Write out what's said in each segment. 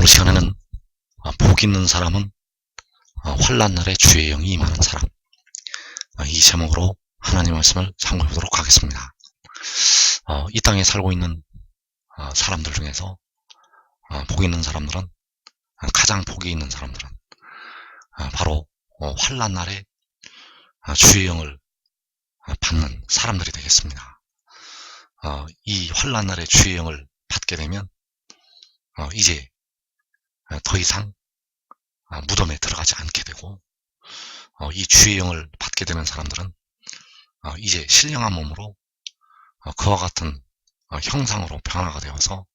오늘 시간에는 복 있는 사람은 환난날에 주의 영이 임하는 사람, 이 제목으로 하나님 말씀을 참고해 보도록 하겠습니다. 이 땅에 살고 있는 사람들 중에서 복 있는 사람들은, 가장 복이 있는 사람들은 바로 환난날에 주의 영을 받는 사람들이 되겠습니다. 이 환난날에 주의 영을 받게 되면 이제 더 이상 무덤에 들어가지 않게 되고, 이 주의 영을 받게 되는 사람들은 이제 신령한 몸으로 그와 같은 형상으로 변화가 되어서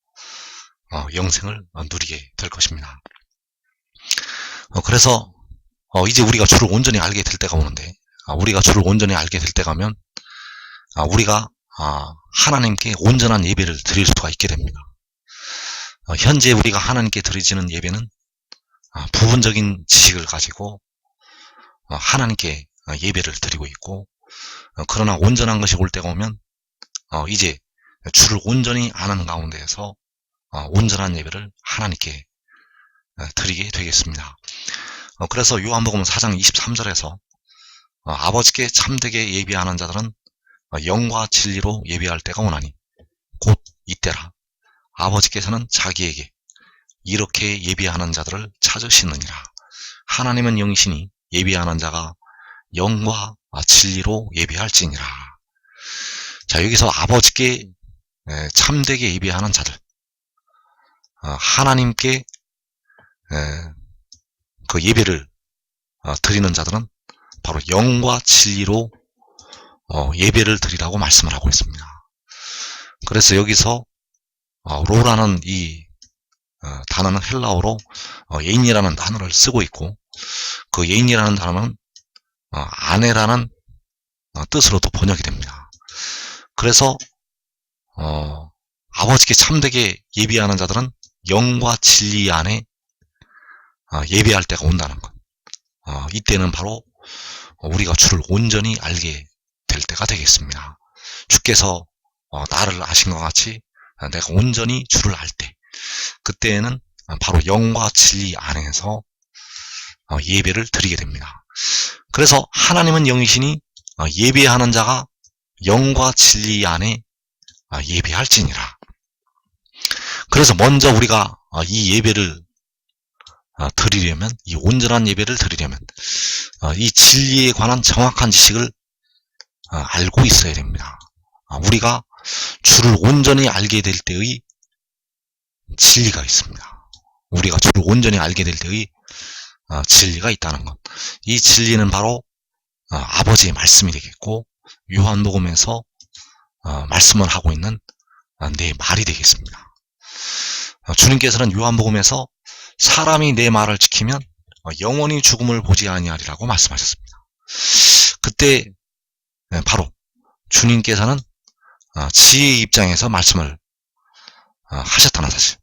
영생을 누리게 될 것입니다. 그래서 이제 우리가 주를 온전히 알게 될 때가 오는데, 우리가 주를 온전히 알게 될 때가 오면 우리가 하나님께 온전한 예배를 드릴 수가 있게 됩니다. 현재 우리가 하나님께 드리지는 예배는 부분적인 지식을 가지고 하나님께 예배를 드리고 있고, 그러나 온전한 것이 올 때가 오면 이제 주를 온전히 아는 가운데에서 온전한 예배를 하나님께 드리게 되겠습니다. 그래서 요한복음 4장 23절에서 아버지께 참되게 예배하는 자들은 영과 진리로 예배할 때가 오나니 곧 이때라. 아버지께서는 자기에게 이렇게 예배하는 자들을 찾으시느니라. 하나님은 영이시니 예배하는 자가 영과 진리로 예배할지니라. 자, 여기서 아버지께 참되게 예배하는 자들, 하나님께 그 예배를 드리는 자들은 바로 영과 진리로 예배를 드리라고 말씀을 하고 있습니다. 그래서 여기서 로라는 이 단어는 헬라어로 예인이라는 단어를 쓰고 있고, 그 예인이라는 단어는 아내라는 뜻으로도 번역이 됩니다. 그래서 아버지께 참되게 예배하는 자들은 영과 진리 안에 예배할 때가 온다는 것. 이때는 바로 우리가 주를 온전히 알게 될 때가 되겠습니다. 주께서 나를 아신 것 같이 내가 온전히 주를 알 때, 그때에는 바로 영과 진리 안에서 예배를 드리게 됩니다. 그래서 하나님은 영이시니 예배하는 자가 영과 진리 안에 예배할지니라. 그래서 먼저 우리가 이 예배를 드리려면, 이 온전한 예배를 드리려면 이 진리에 관한 정확한 지식을 알고 있어야 됩니다. 우리가 주를 온전히 알게 될 때의 진리가 있습니다. 우리가 주를 온전히 알게 될 때의 진리가 있다는 것. 이 진리는 바로 아버지의 말씀이 되겠고, 요한복음에서 말씀을 하고 있는 내 말이 되겠습니다. 주님께서는 요한복음에서 사람이 내 말을 지키면 영원히 죽음을 보지 아니하리라고 말씀하셨습니다. 그때 바로 주님께서는 지혜의 입장에서 말씀을 하셨다는 사실.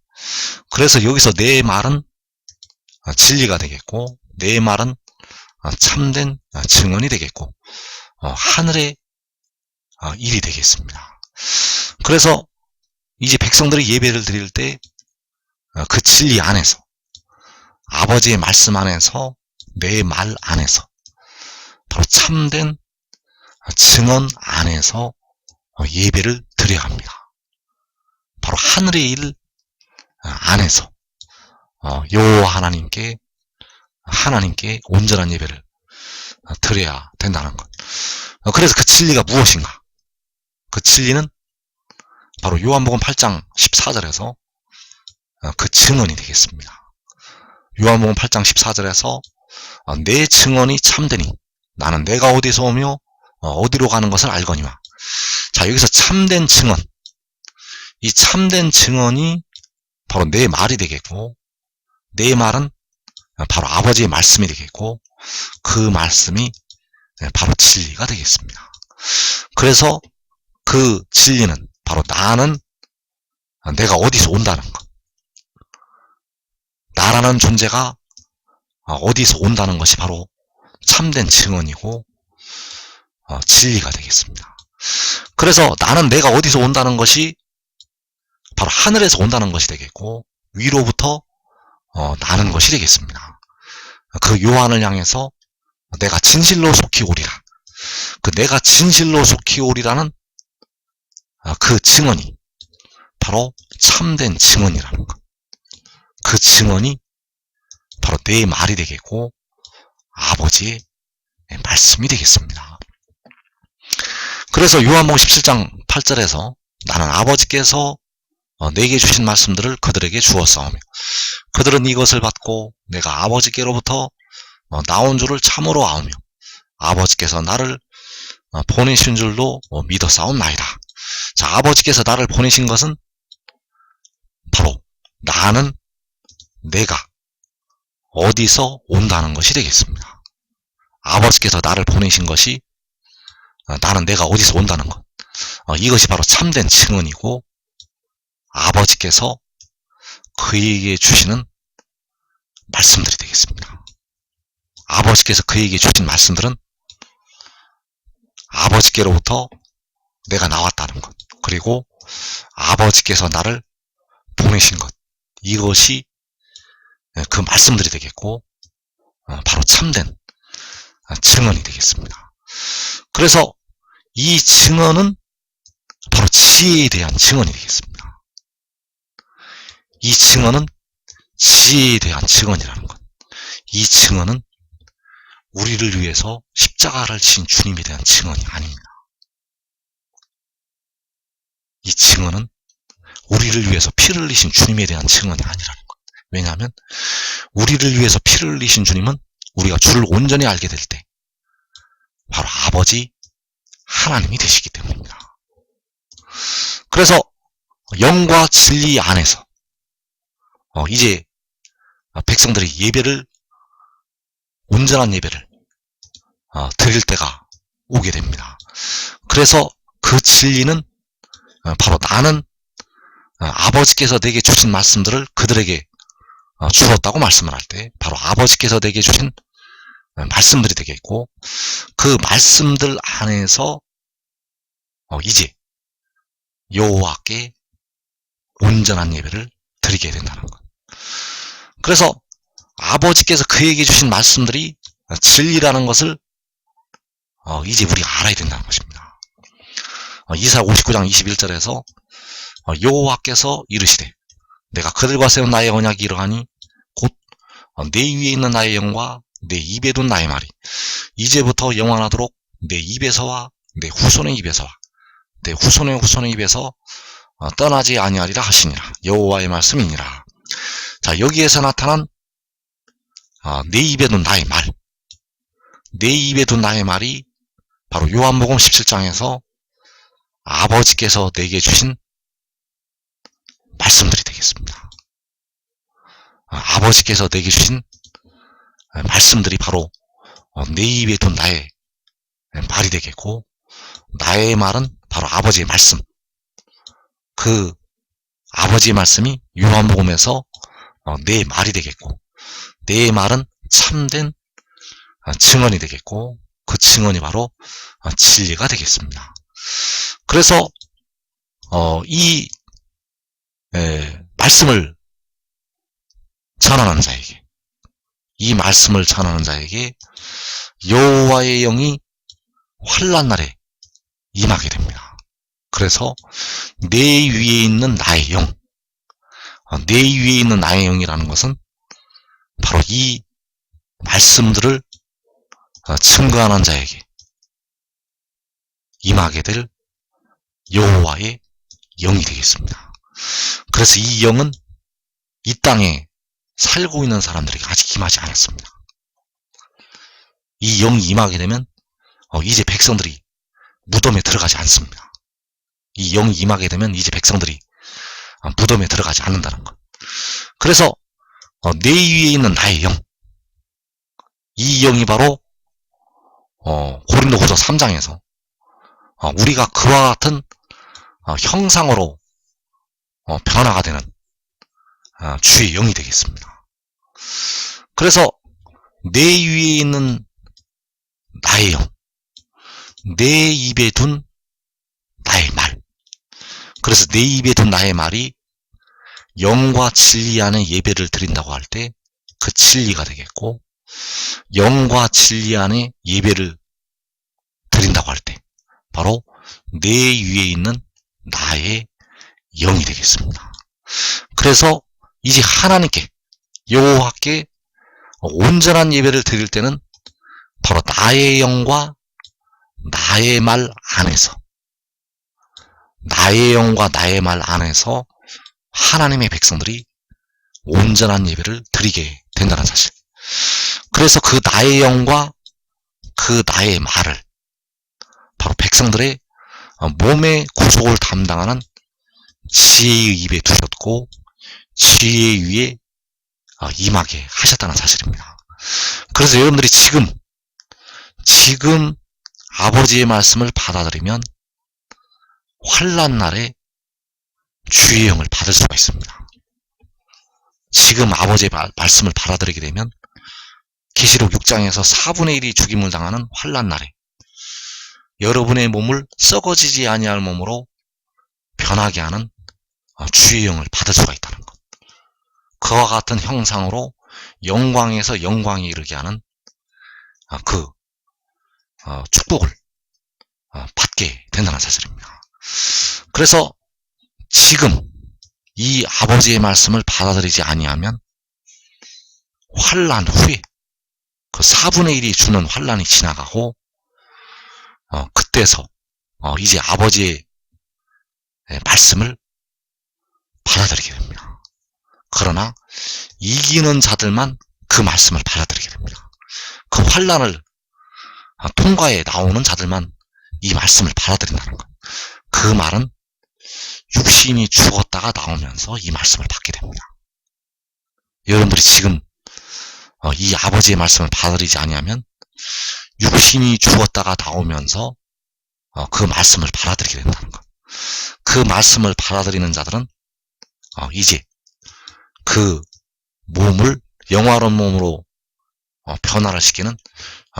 그래서 여기서 내 말은 진리가 되겠고, 내 말은 참된 증언이 되겠고, 하늘의 일이 되겠습니다. 그래서 이제 백성들이 예배를 드릴 때 그 진리 안에서, 아버지의 말씀 안에서, 내 말 안에서, 바로 참된 증언 안에서 예배를 드려야 합니다. 바로 하늘의 일 안에서 하나님께 온전한 예배를 드려야 된다는 것. 그래서 그 진리가 무엇인가? 그 진리는 바로 요한복음 8장 14절에서 그 증언이 되겠습니다. 요한복음 8장 14절에서 내 증언이 참되니 나는 내가 어디서 오며 어디로 가는 것을 알거니와. 자, 여기서 참된 증언, 이 참된 증언이 바로 내 말이 되겠고, 내 말은 바로 아버지의 말씀이 되겠고, 그 말씀이 바로 진리가 되겠습니다. 그래서 그 진리는 바로 나는 내가 어디서 온다는 것, 나라는 존재가 어디서 온다는 것이 바로 참된 증언이고 진리가 되겠습니다. 그래서 나는 내가 어디서 온다는 것이 바로 하늘에서 온다는 것이 되겠고, 위로부터 나는 것이 되겠습니다. 그 요한을 향해서 내가 진실로 속히 오리라. 그 내가 진실로 속히 오리라는 그 증언이 바로 참된 증언이라는 것. 그 증언이 바로 내 말이 되겠고 아버지의 말씀이 되겠습니다. 그래서 요한복음 17장 8절에서 나는 아버지께서 내게 주신 말씀들을 그들에게 주었사오며 그들은 이것을 받고 내가 아버지께로부터 나온 줄을 참으로 아오며 아버지께서 나를 보내신 줄도 믿었사옵나이다. 자, 아버지께서 나를 보내신 것은 바로 나는 내가 어디서 온다는 것이 되겠습니다. 아버지께서 나를 보내신 것이 나는 내가 어디서 온다는 것. 이것이 바로 참된 증언이고 아버지께서 그에게 주시는 말씀들이 되겠습니다. 아버지께서 그에게 주신 말씀들은 아버지께로부터 내가 나왔다는 것, 그리고 아버지께서 나를 보내신 것, 이것이 그 말씀들이 되겠고 바로 참된 증언이 되겠습니다. 그래서 이 증언은 바로 지혜에 대한 증언이 되겠습니다. 이 증언은 지혜에 대한 증언이라는 것. 이 증언은 우리를 위해서 십자가를 지신 주님에 대한 증언이 아닙니다. 이 증언은 우리를 위해서 피를 흘리신 주님에 대한 증언이 아니라는 것. 왜냐하면 우리를 위해서 피를 흘리신 주님은 우리가 주를 온전히 알게 될 때 바로 아버지 하나님이 되시기 때문입니다. 그래서 영과 진리 안에서 이제 백성들이 예배를, 온전한 예배를 드릴 때가 오게 됩니다. 그래서 그 진리는 바로 나는 아버지께서 내게 주신 말씀들을 그들에게 주었다고 말씀을 할 때 바로 아버지께서 내게 주신 말씀들이 되겠고 그 말씀들 안에서 이제 여호와께 온전한 예배를 드리게 된다는 것. 그래서 아버지께서 그에게 주신 말씀들이 진리라는 것을 이제 우리가 알아야 된다는 것입니다. 이사야 59장 21절에서 여호와께서 이르시되 내가 그들과 세운 나의 언약이 이러하니 곧 내 위에 있는 나의 영과 내 입에 둔 나의 말이 이제부터 영원하도록 내 입에서와 내 후손의 입에서와 내 후손의 후손의 입에서 떠나지 아니하리라 하시니라. 여호와의 말씀이니라. 자, 여기에서 나타난 내 입에 둔 나의 말, 내 입에 둔 나의 말이 바로 요한복음 17장에서 아버지께서 내게 주신 말씀들이 되겠습니다. 아버지께서 내게 주신 말씀들이 바로 내 입에 둔 나의 말이 되겠고 나의 말은 바로 아버지의 말씀, 그 아버지의 말씀이 요한복음에서 내 말이 되겠고 내 말은 참된 증언이 되겠고 그 증언이 바로 진리가 되겠습니다. 그래서 이 말씀을 전하는 자에게, 이 말씀을 전하는 자에게 여호와의 영이 환난 날에 임하게 됩니다. 그래서 내 위에 있는 나의 영, 내 위에 있는 나의 영이라는 것은 바로 이 말씀들을 증거하는 자에게 임하게 될 여호와의 영이 되겠습니다. 그래서 이 영은 이 땅에 살고 있는 사람들에게 아직 임하지 않았습니다. 이 영이 임하게 되면 이제 백성들이 무덤에 들어가지 않습니다. 이 영이 임하게 되면 이제 백성들이 무덤에 들어가지 않는다는 것. 그래서 내 위에 있는 나의 영, 이 영이 바로 고린도후서 3장에서 우리가 그와 같은 형상으로 변화가 되는 주의 영이 되겠습니다. 그래서 내 위에 있는 나의 영, 내 입에 둔 나의 말, 그래서 내 입에 둔 나의 말이 영과 진리 안에 예배를 드린다고 할 때 그 진리가 되겠고, 영과 진리 안에 예배를 드린다고 할 때 바로 내 위에 있는 나의 영이 되겠습니다. 그래서 이제 하나님께, 여호와께 온전한 예배를 드릴 때는 바로 나의 영과 나의 말 안에서, 나의 영과 나의 말 안에서 하나님의 백성들이 온전한 예배를 드리게 된다는 사실. 그래서 그 나의 영과 그 나의 말을 바로 백성들의 몸의 구속을 담당하는 지혜의 입에 두셨고 지혜의 위에 임하게 하셨다는 사실입니다. 그래서 여러분들이 지금 아버지의 말씀을 받아들이면 환난 날에 주의 영을 받을 수가 있습니다. 지금 아버지의 말씀을 받아들이게 되면 계시록 6장에서 4분의 1이 죽임을 당하는 환난 날에 여러분의 몸을 썩어지지 아니할 몸으로 변하게 하는 주의 영을 받을 수가 있다는 것. 그와 같은 형상으로 영광에서 영광에 이르게 하는 그 축복을 받게 된다는 사실입니다. 그래서 지금 이 아버지의 말씀을 받아들이지 아니하면 환난 후에 그 4분의 1이 주는 환난이 지나가고 그때서 이제 아버지의 말씀을 받아들이게 됩니다. 그러나 이기는 자들만 그 말씀을 받아들이게 됩니다. 그 환난을 통과해 나오는 자들만 이 말씀을 받아들인다는 것. 그 말은 육신이 죽었다가 나오면서 이 말씀을 받게 됩니다. 여러분들이 지금 이 아버지의 말씀을 받아들이지 아니하면 육신이 죽었다가 나오면서 그 말씀을 받아들이게 된다는 것. 그 말씀을 받아들이는 자들은 이제 그 몸을 영화로운 몸으로 변화를 시키는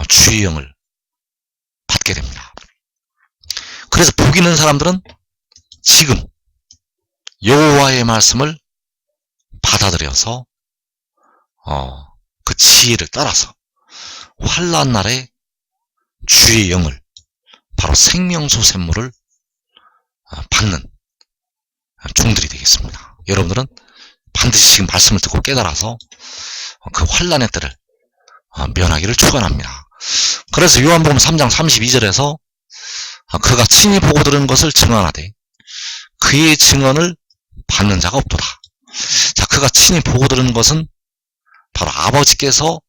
주의 영을 받게 됩니다. 그래서 복 있는 사람들은 지금 여호와의 말씀을 받아들여서 그 지혜를 따라서 환난 날에 주의 영을 바로 생명수 샘물을 받는 종들이 되겠습니다. 여러분들은 반드시 지금 말씀을 듣고 깨달아서 그 환난의 때를 면하기를 축원합니다. 그래서 요한복음 3장 32절에서 그가 친히 보고 들은 것을 증언하되 그의 증언을 받는 자가 없도다. 자, 그가 친히 보고 들은 것은 바로 아버지께서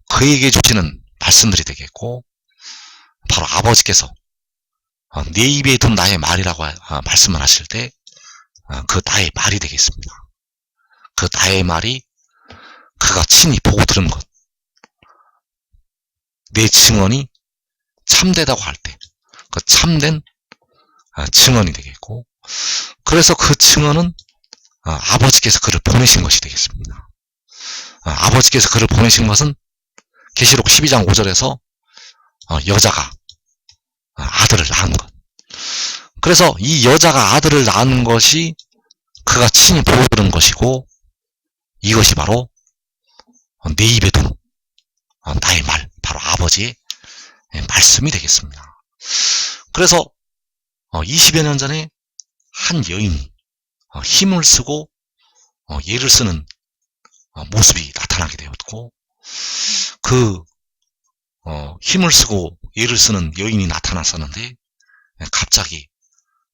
그에게 주시는 말씀들이 되겠고, 바로 아버지께서 내 입에 둔 나의 말이라고 말씀을 하실 때 그 나의 말이 되겠습니다. 그 나의 말이 그가 친히 보고 들은 것, 내 증언이 참되다고 할 때 그 참된 증언이 되겠고, 그래서 그 증언은 아버지께서 그를 보내신 것이 되겠습니다. 아버지께서 그를 보내신 것은 계시록 12장 5절에서 여자가 아들을 낳은 것. 그래서 이 여자가 아들을 낳은 것이 그가 친히 보고 들은 것이고, 이것이 바로 내 입에 둔 나의 말, 바로 아버지의 말씀이 되겠습니다. 그래서 20여 년 전에 한 여인이 힘을 쓰고 예를 쓰는 모습이 나타나게 되었고, 그 힘을 쓰고 예를 쓰는 여인이 나타났었는데 갑자기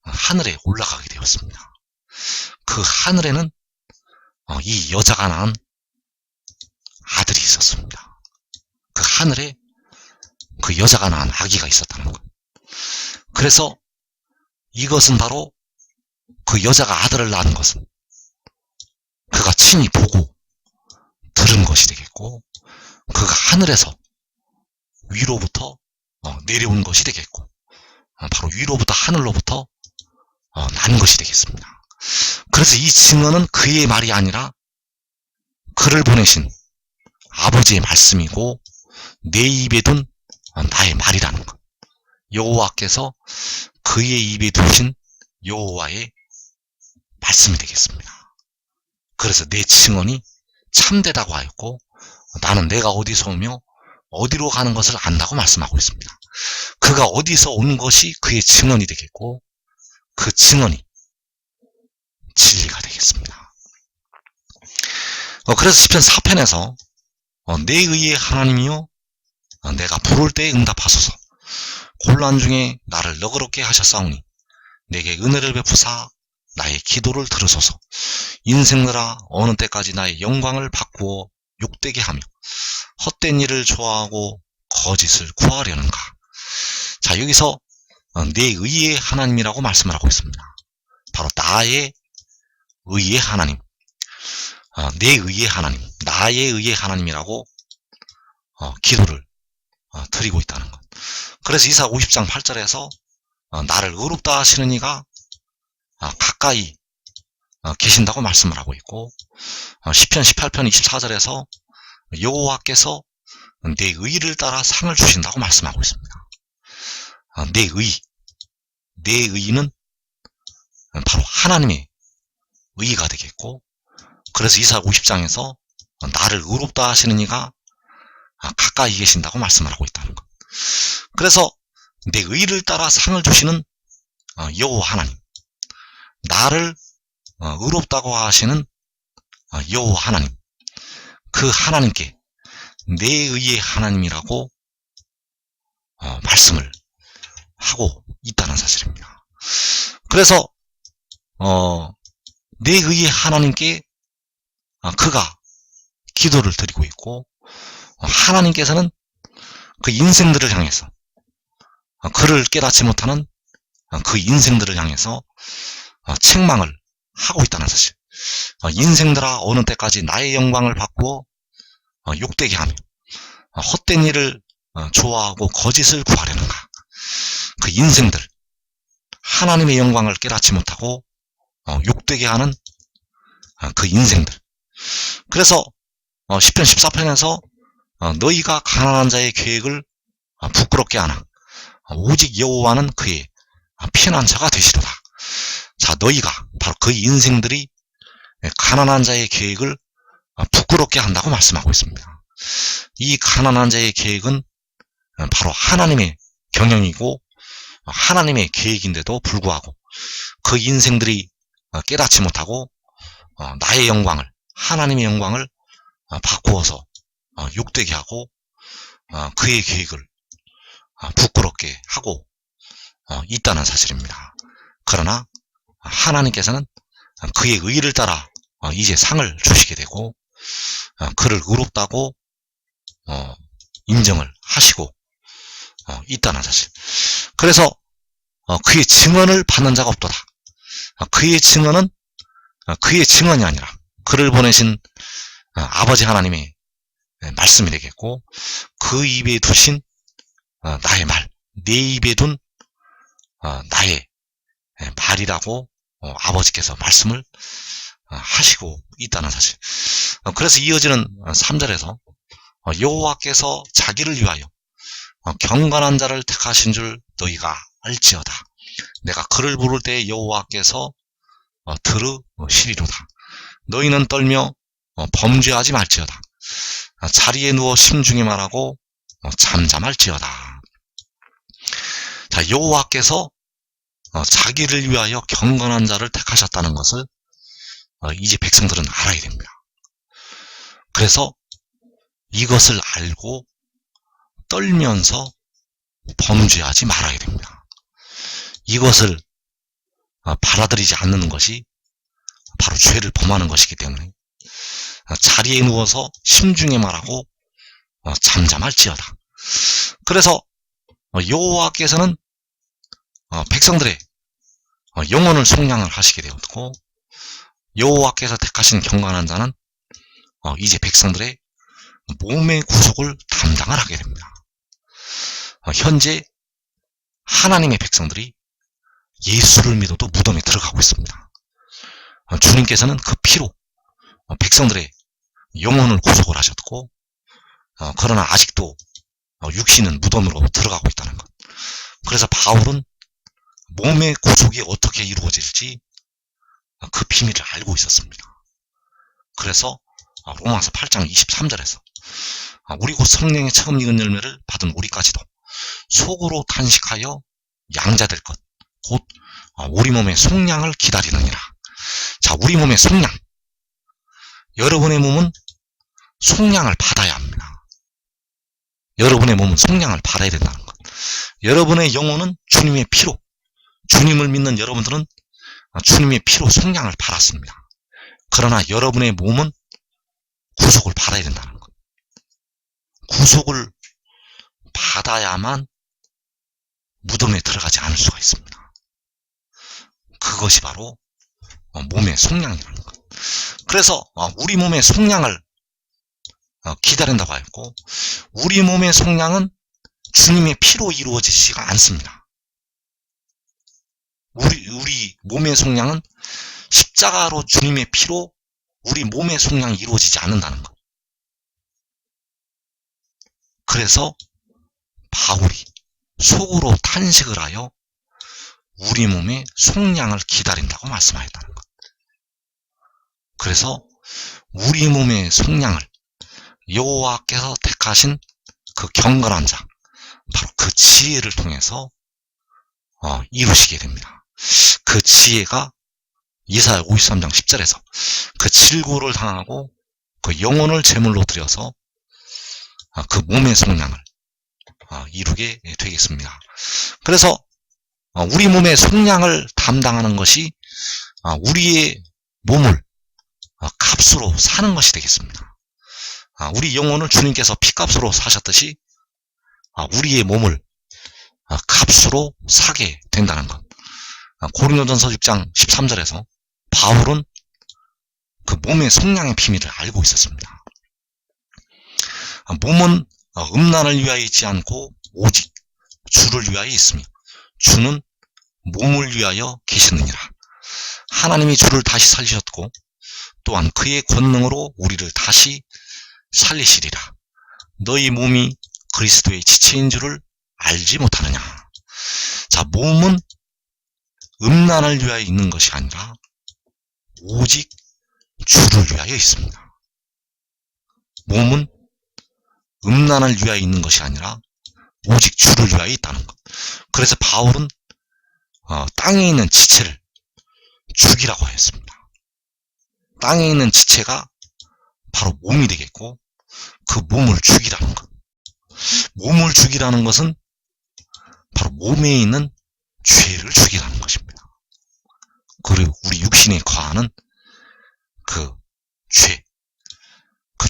하늘에 올라가게 되었습니다. 그 하늘에는 이 여자가 낳은 아들이 있었습니다. 그 하늘에 그 여자가 낳은 아기가 있었다는 것. 그래서 이것은 바로 그 여자가 아들을 낳은 것은 그가 친히 보고 들은 것이 되겠고, 그가 하늘에서 위로부터 내려온 것이 되겠고, 바로 위로부터 하늘로부터 난 것이 되겠습니다. 그래서 이 증언은 그의 말이 아니라 그를 보내신 아버지의 말씀이고 내 입에 둔 나의 말이라는 것. 여호와께서 그의 입에 두신 여호와의 말씀이 되겠습니다. 그래서 내 증언이 참되다고 하였고 나는 내가 어디서 오며 어디로 가는 것을 안다고 말씀하고 있습니다. 그가 어디서 온 것이 그의 증언이 되겠고 그 증언이 진리가 되겠습니다. 그래서 시편 4편에서 내 의의 하나님이여 내가 부를 때에 응답하소서. 곤란 중에 나를 너그럽게 하셨사오니 내게 은혜를 베푸사 나의 기도를 들으소서. 인생들아 어느 때까지 나의 영광을 바꾸어 욕되게 하며 헛된 일을 좋아하고 거짓을 구하려는가. 자, 여기서 내 의의 하나님이라고 말씀을 하고 있습니다. 바로 나의 의의 하나님, 내 의의 하나님, 나의 의의 하나님이라고 기도를 드리고 있다는 것. 그래서 이사 50장 8절에서 나를 의롭다 하시는 이가 가까이 계신다고 말씀을 하고 있고, 시편 18편 24절에서 여호와께서 내 의를 따라 상을 주신다고 말씀하고 있습니다. 내 의는 바로 하나님의 의가 되겠고, 그래서 이사 50장에서 나를 의롭다 하시는 이가 가까이 계신다고 말씀을 하고 있다는 것. 그래서 내 의를 따라 상을 주시는 여호와 하나님, 나를 의롭다고 하시는 여호와 하나님, 그 하나님께 내 의의 하나님이라고 말씀을 하고 있다는 사실입니다. 그래서 내 의의 하나님께 그가 기도를 드리고 있고, 하나님께서는 그 인생들을 향해서, 그를 깨닫지 못하는 그 인생들을 향해서 책망을 하고 있다는 사실. 인생들아 어느 때까지 나의 영광을 바꾸어 욕되게 하며 헛된 일을 좋아하고 거짓을 구하려는가. 그 인생들, 하나님의 영광을 깨닫지 못하고 욕되게 하는 그 인생들. 그래서 시편 14편에서 너희가 가난한 자의 계획을 부끄럽게 하나 오직 여호와는 그의 피난처가 되시도다. 자, 너희가 바로 그 인생들이 가난한 자의 계획을 부끄럽게 한다고 말씀하고 있습니다. 이 가난한 자의 계획은 바로 하나님의 경영이고 하나님의 계획인데도 불구하고 그 인생들이 깨닫지 못하고 나의 영광을, 하나님의 영광을 바꾸어서 욕되게 하고 그의 계획을 부끄럽게 하고 있다는 사실입니다. 그러나 하나님께서는 그의 의를 따라 이제 상을 주시게 되고 그를 의롭다고 인정을 하시고 있다는 사실. 그래서 그의 증언을 받는 자가 없도다. 그의 증언은 그의 증언이 아니라 그를 보내신 아버지 하나님의 말씀이 되겠고, 그 입에 두신 나의 말, 내 입에 둔 나의 말이라고 아버지께서 말씀을 하시고 있다는 사실. 그래서 이어지는 3절에서 여호와께서 자기를 위하여 경건한 자를 택하신 줄 너희가 알지어다. 내가 그를 부를 때 여호와께서 들으시리로다. 너희는 떨며 범죄하지 말지어다. 자리에 누워 심중에 말하고 잠잠할지어다. 자, 여호와께서 자기를 위하여 경건한 자를 택하셨다는 것을 이제 백성들은 알아야 됩니다. 그래서 이것을 알고 떨면서 범죄하지 말아야 됩니다. 이것을 받아들이지 않는 것이 바로 죄를 범하는 것이기 때문에 자리에 누워서 심중에 말하고 잠잠할지어다. 그래서 여호와께서는 백성들의 영혼을 속량을 하시게 되었고, 여호와께서 택하신 경건한 자는 이제 백성들의 몸의 구속을 담당을 하게 됩니다. 현재 하나님의 백성들이 예수를 믿어도 무덤에 들어가고 있습니다. 주님께서는 그 피로 백성들의 영혼을 구속을 하셨고, 그러나 아직도 육신은 무덤으로 들어가고 있다는 것. 그래서 바울은 몸의 구속이 어떻게 이루어질지 그 비밀을 알고 있었습니다. 그래서 로마서 8장 23절에서 우리 곧 성령의 처음 익은 열매를 받은 우리까지도 속으로 탄식하여 양자될 것 곧 우리 몸의 속량을 기다리느니라. 자, 우리 몸의 속량. 여러분의 몸은 속량을 받아야 합니다. 여러분의 몸은 속량을 받아야 된다는 것. 여러분의 영혼은 주님의 피로, 주님을 믿는 여러분들은 주님의 피로 속량을 받았습니다. 그러나 여러분의 몸은 구속을 받아야 된다는 것. 구속을 받아야만 무덤에 들어가지 않을 수가 있습니다. 그것이 바로 몸의 속량이라는 것. 그래서 우리 몸의 속량을 기다린다고 했고, 우리 몸의 속량은 주님의 피로 이루어지지가 않습니다. 우리 몸의 속량은 십자가로 주님의 피로 우리 몸의 속량이 이루어지지 않는다는 것. 그래서 바울이 속으로 탄식을 하여 우리 몸의 속량을 기다린다고 말씀하였다는 것. 그래서 우리 몸의 속량을 여호와께서 택하신 그 경건한 자, 바로 그 지혜를 통해서 이루시게 됩니다. 그 지혜가 이사야 53장 10절에서 그 질고를 당하고 그 영혼을 제물로 드려서 그 몸의 속량을 이루게 되겠습니다. 그래서 우리 몸의 속량을 담당하는 것이 우리의 몸을 값으로 사는 것이 되겠습니다. 우리 영혼을 주님께서 피값으로 사셨듯이 우리의 몸을 값으로 사게 된다는 것. 고린도전서 6장 13절에서 바울은 그 몸의 속량의 비밀을 알고 있었습니다. 몸은 음란을 위하여 있지 않고 오직 주를 위하여 있으며 주는 몸을 위하여 계시느니라. 하나님이 주를 다시 살리셨고 또한 그의 권능으로 우리를 다시 살리시리라. 너희 몸이 그리스도의 지체인 줄을 알지 못하느냐. 자, 몸은 음란을 위하여 있는 것이 아니라 오직 주를 위하여 있습니다. 몸은 음란을 위하여 있는 것이 아니라 오직 주를 위하여 있다는 것. 그래서 바울은 땅에 있는 지체를 죽이라고 했습니다. 땅에 있는 지체가 바로 몸이 되겠고 그 몸을 죽이라는 것. 몸을 죽이라는 것은 바로 몸에 있는 죄를 죽이라는 것입니다. 그리고 우리 육신에 거하는 그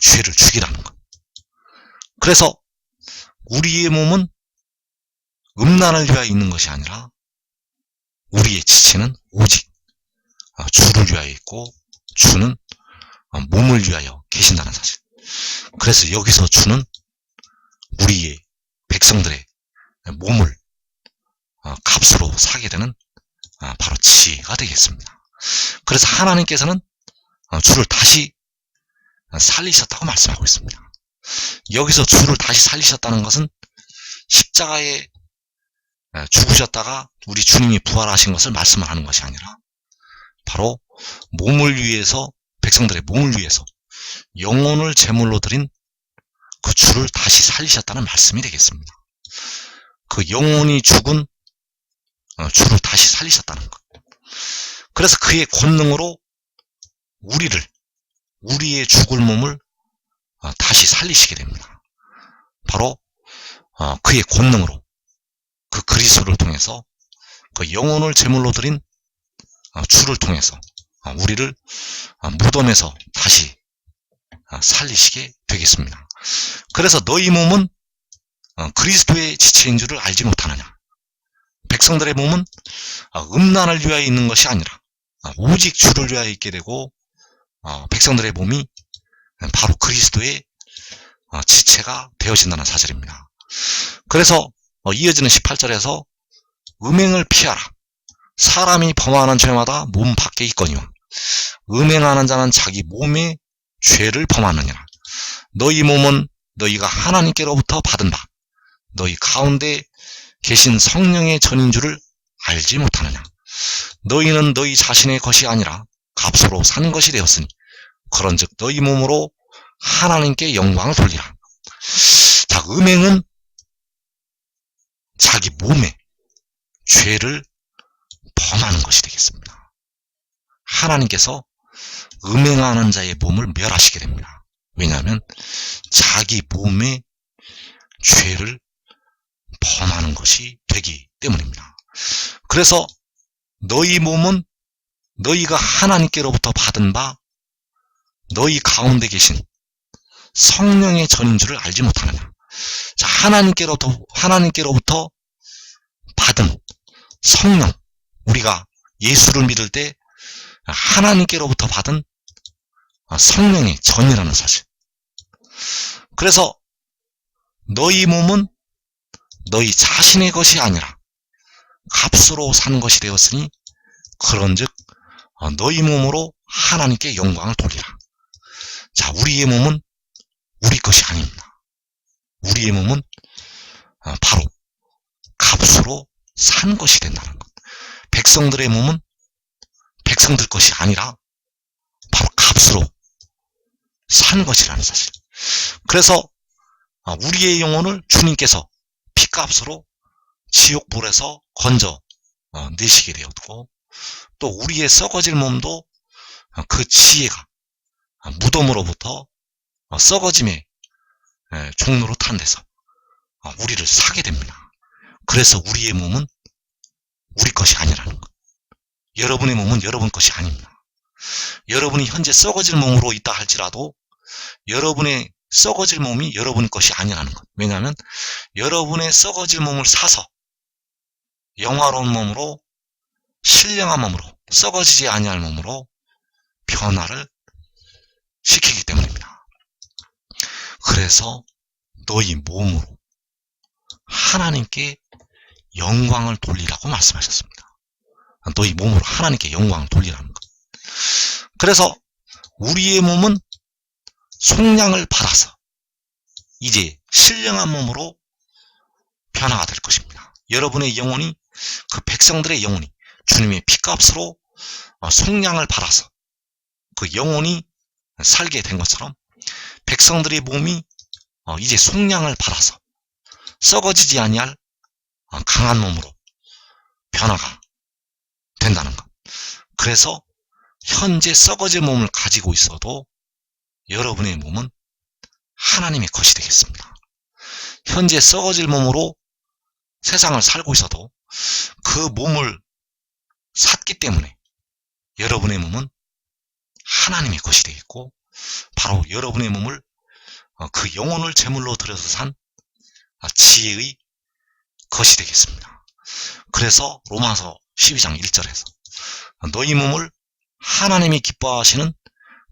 죄를 죽이라는 것. 그래서 우리의 몸은 음란을 위하여 있는 것이 아니라 우리의 지체는 오직 주를 위하여 있고 주는 몸을 위하여 계신다는 사실. 그래서 여기서 주는 우리의 백성들의 몸을 값으로 사게 되는 바로 지혜가 되겠습니다. 그래서 하나님께서는 주를 다시 살리셨다고 말씀하고 있습니다. 여기서 주를 다시 살리셨다는 것은 십자가에 죽으셨다가 우리 주님이 부활하신 것을 말씀을 하는 것이 아니라 바로 몸을 위해서, 백성들의 몸을 위해서 영혼을 제물로 드린 그 주를 다시 살리셨다는 말씀이 되겠습니다. 그 영혼이 죽은 주를 다시 살리셨다는 것. 그래서 그의 권능으로 우리의 죽을 몸을 다시 살리시게 됩니다. 바로 그의 권능으로 그 그리스도를 통해서 그 영혼을 제물로 드린 주를 통해서 우리를 무덤에서 다시 살리시게 되겠습니다. 그래서 너희 몸은 그리스도의 지체인 줄을 알지 못하느냐. 백성들의 몸은 음란을 위하여 있는 것이 아니라 오직 주를 위하여 있게 되고 백성들의 몸이 바로 그리스도의 지체가 되어진다는 사실입니다. 그래서 이어지는 18절에서 음행을 피하라. 사람이 범하는 죄마다 몸 밖에 있거니와 음행하는 자는 자기 몸의 죄를 범하느니라. 너희 몸은 너희가 하나님께로부터 받은 바 너희 가운데 계신 성령의 전인 줄을 알지 못하느냐. 너희는 너희 자신의 것이 아니라 값으로 산 것이 되었으니 그런즉 너희 몸으로 하나님께 영광을 돌리라. 자, 음행은 자기 몸에 죄를 범하는 것이 되겠습니다. 하나님께서 음행하는 자의 몸을 멸하시게 됩니다. 왜냐하면 자기 몸에 죄를 범하는 것이 되기 때문입니다. 그래서 너희 몸은 너희가 하나님께로부터 받은 바 너희 가운데 계신 성령의 전인 줄을 알지 못하느냐. 자, 하나님께로부터 받은 성령, 우리가 예수를 믿을 때 하나님께로부터 받은 성령의 전이라는 사실. 그래서 너희 몸은 너희 자신의 것이 아니라 값으로 산 것이 되었으니 그런즉 너희 몸으로 하나님께 영광을 돌리라. 자, 우리의 몸은 우리 것이 아닙니다. 우리의 몸은 바로 값으로 산 것이 된다는 것. 백성들의 몸은 백성들 것이 아니라 바로 값으로 산 것이라는 사실. 그래서 우리의 영혼을 주님께서 피값으로 지옥불에서 건져 내시게 되었고, 또 우리의 썩어질 몸도 그 지혜가 무덤으로부터 썩어짐의 종로로 탄 데서 우리를 사게 됩니다. 그래서 우리의 몸은 우리 것이 아니라는 것. 여러분의 몸은 여러분 것이 아닙니다. 여러분이 현재 썩어질 몸으로 있다 할지라도 여러분의 썩어질 몸이 여러분 것이 아니라는 것. 왜냐하면 여러분의 썩어질 몸을 사서 영화로운 몸으로, 신령한 몸으로, 썩어지지 아니할 몸으로 변화를 시키기 때문입니다. 그래서 너희 몸으로 하나님께 영광을 돌리라고 말씀하셨습니다. 너희 몸으로 하나님께 영광을 돌리라는 것. 그래서 우리의 몸은 속량을 받아서 이제 신령한 몸으로 변화가 될 것입니다. 여러분의 영혼이, 그 백성들의 영혼이 주님의 피값으로 속량을 받아서 그 영혼이 살게 된 것처럼 백성들의 몸이 이제 속량을 받아서 썩어지지 아니할 강한 몸으로 변화가 된다는 것. 그래서 현재 썩어질 몸을 가지고 있어도 여러분의 몸은 하나님의 것이 되겠습니다. 현재 썩어질 몸으로 세상을 살고 있어도 그 몸을 샀기 때문에 여러분의 몸은 하나님의 것이 되겠고, 바로 여러분의 몸을 그 영혼을 제물로 들여서 산 지혜의 것이 되겠습니다. 그래서 로마서 12장 1절에서 너희 몸을 하나님이 기뻐하시는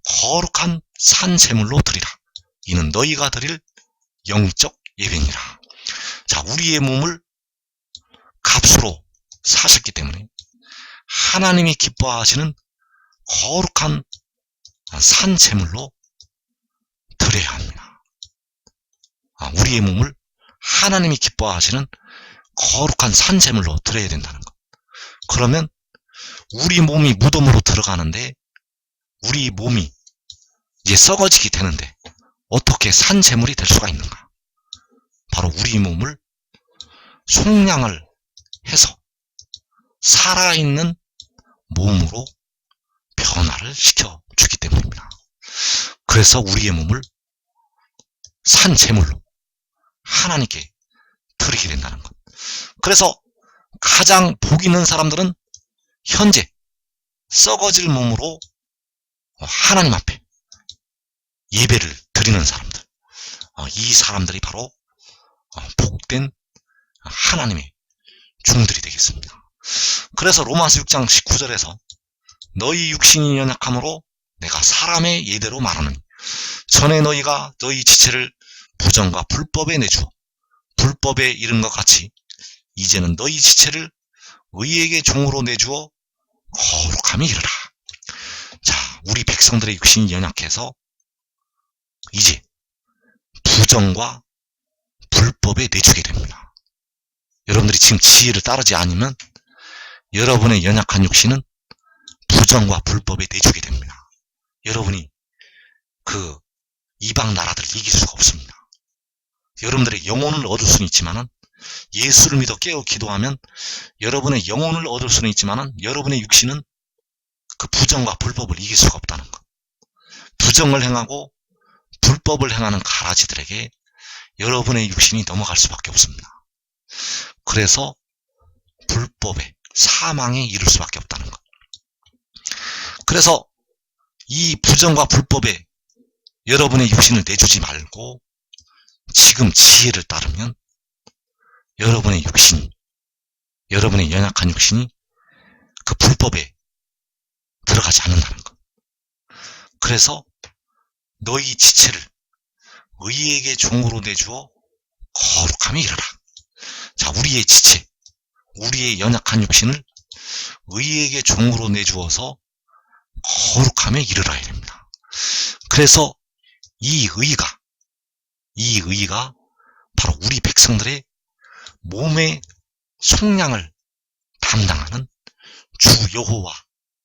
거룩한 산 제물로 드리라. 이는 너희가 드릴 영적 예배니라. 자, 우리의 몸을 값으로 사셨기 때문에 하나님이 기뻐하시는 거룩한 산 제물로 드려야 합니다. 우리의 몸을 하나님이 기뻐하시는 거룩한 산 제물로 드려야 된다는 것. 그러면 우리 몸이 무덤으로 들어가는데, 우리 몸이 이제 썩어지게 되는데 어떻게 산 제물이 될 수가 있는가? 바로 우리 몸을 속량을 해서 살아있는 몸으로 변화를 시켜주기 때문입니다. 그래서 우리의 몸을 산 제물로 하나님께 드리게 된다는 것. 그래서 가장 복 있는 사람들은 현재 썩어질 몸으로 하나님 앞에 예배를 드리는 사람들, 이 사람들이 바로 복된 하나님의 종들이 되겠습니다. 그래서 로마서 6장 19절에서 너희 육신이 연약함으로 내가 사람의 예대로 말하노니 전에 너희가 너희 지체를 부정과 불법에 내주어 불법에 이른 것 같이 이제는 너희 지체를 의에게 종으로 내주어 거룩함에 이르라. 자, 우리 백성들의 육신이 연약해서 이제 부정과 불법에 내주게 됩니다. 여러분들이 지금 지혜를 따르지 않으면 여러분의 연약한 육신은 부정과 불법에 내주게 됩니다. 여러분이 그 이방 나라들을 이길 수가 없습니다. 여러분들의 영혼을 얻을 수는 있지만은, 예수를 믿어 깨어 기도하면 여러분의 영혼을 얻을 수는 있지만은 여러분의 육신은 그 부정과 불법을 이길 수가 없다는 것. 부정을 행하고 불법을 행하는 가라지들에게 여러분의 육신이 넘어갈 수밖에 없습니다. 그래서 불법에, 사망에 이를 수밖에 없다는 것. 그래서 이 부정과 불법에 여러분의 육신을 내주지 말고 지금 지혜를 따르면 여러분의 육신, 여러분의 연약한 육신이 그 불법에 들어가지 않는다는 것. 그래서 너희 지체를 의에게 종으로 내주어 거룩함에 이르라. 자, 우리의 지체, 우리의 연약한 육신을 의에게 종으로 내주어서 거룩함에 이르러야 됩니다. 그래서 이 의가 바로 우리 백성들의 몸의 속량을 담당하는 주 여호와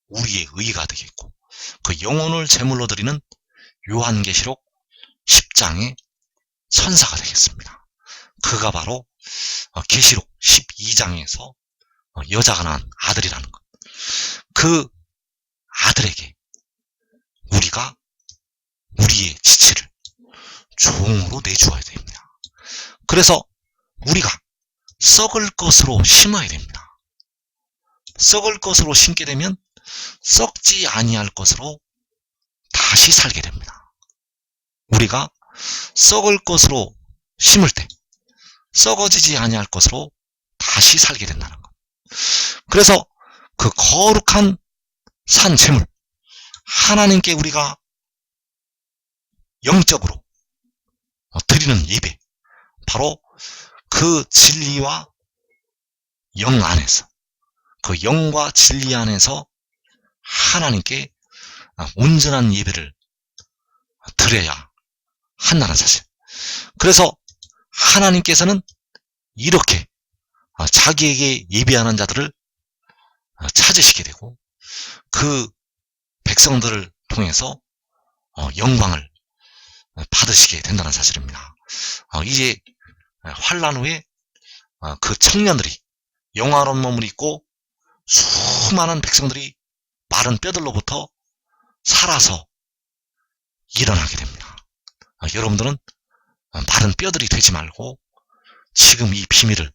우리의 의가 되겠고, 그 영혼을 제물로 드리는 요한계시록 10장의 천사가 되겠습니다. 그가 바로 계시록 12장에서 여자가 낳은 아들이라는 것. 그 아들에게 우리가 우리의 지체를 종으로 내주어야 됩니다. 그래서 우리가 썩을 것으로 심어야 됩니다. 썩을 것으로 심게 되면 썩지 아니할 것으로 다시 살게 됩니다. 우리가 썩을 것으로 심을 때 썩어지지 아니할 것으로 다시 살게 된다는 것. 그래서 그 거룩한 산 제물, 하나님께 우리가 영적으로 드리는 예배, 바로 그 진리와 영 안에서, 그 영과 진리 안에서 하나님께 온전한 예배를 드려야 한다는 사실. 그래서 하나님께서는 이렇게 자기에게 예배하는 자들을 찾으시게 되고, 그 백성들을 통해서 영광을 받으시게 된다는 사실입니다. 이제 환란 후에 그 청년들이 영화로운 몸을 입고 수많은 백성들이 마른 뼈들로부터 살아서 일어나게 됩니다. 여러분들은 마른 뼈들이 되지 말고 지금 이 비밀을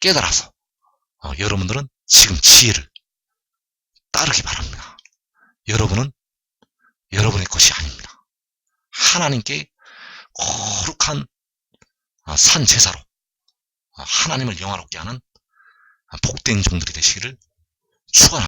깨달아서 여러분들은 지금 지혜를 따르기 바랍니다. 여러분은 여러분의 것이 아닙니다. 하나님께 거룩한 산 제사로 하나님을 영화롭게 하는 복된 종들이 되시기를 축원합니다.